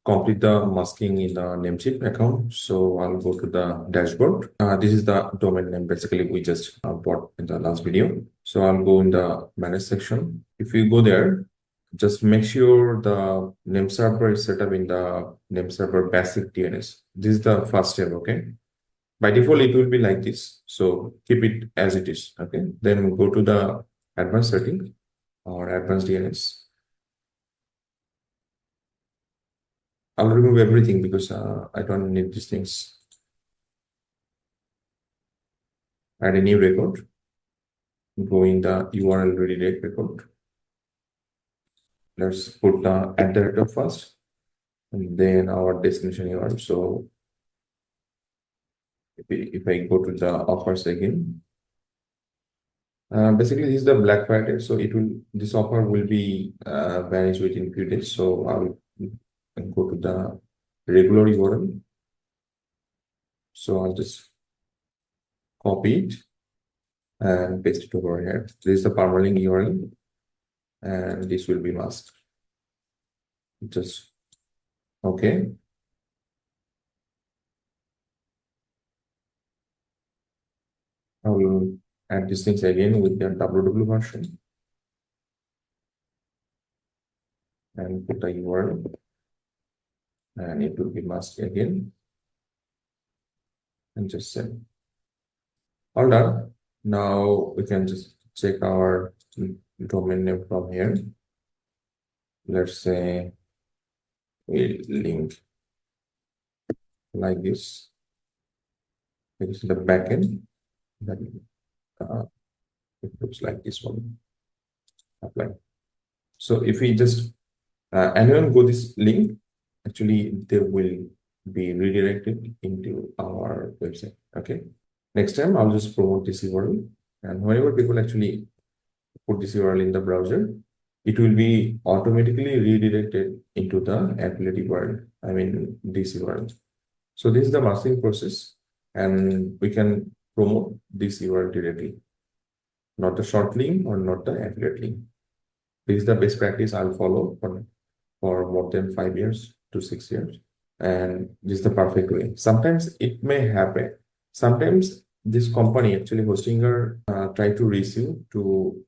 complete the masking in the Namecheap account. So I'll go to the dashboard. This is the domain name basically we just bought in the last video. So I'll go in the manage section. If you go there, just make sure the name server is set up in the name server basic DNS. This is the first step, okay? By default, it will be like this. So keep it as it is, okay? Then go to the advanced setting or advanced DNS. I'll remove everything because I don't need these things. Add a new record. Go in the URL redirect record. Let's put the @, first, and then our destination URL. So if I go to the offers again, basically this is the Black Friday. So this offer will be vanished within few days. So I'll go to the regular URL. So I'll just copy it and paste it over here. This is the permalink URL, and this will be masked. Just okay. I will add these things again with the www version and put the URL, and it will be masked again, and just send. All done. Now we can just check our domain name from here. Let's say we link like this. This is the backend. Then it looks like this one. Apply. So if we just anyone go this link, actually they will be redirected into our website. Okay. Next time I'll just promote this URL, and whenever people actually put this URL in the browser, it will be automatically redirected into the affiliate URL. I mean this URL. So this is the masking process, and we can promote this URL directly, not the short link or not the affiliate link. This is the best practice I'll follow for more than 5 years to 6 years. And this is the perfect way. Sometimes it may happen. Sometimes this company, actually Hostinger, try to reach you to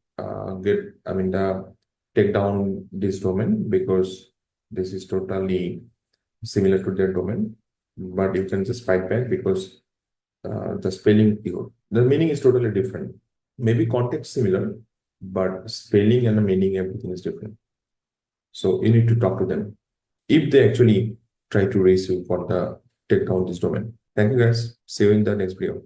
take down this domain because this is totally similar to their domain. But you can just fight back because the spelling, the meaning is totally different. Maybe context similar, but spelling and the meaning, everything is different. So you need to talk to them if they actually try to raise you for the take down this domain. Thank you guys. See you in the next video.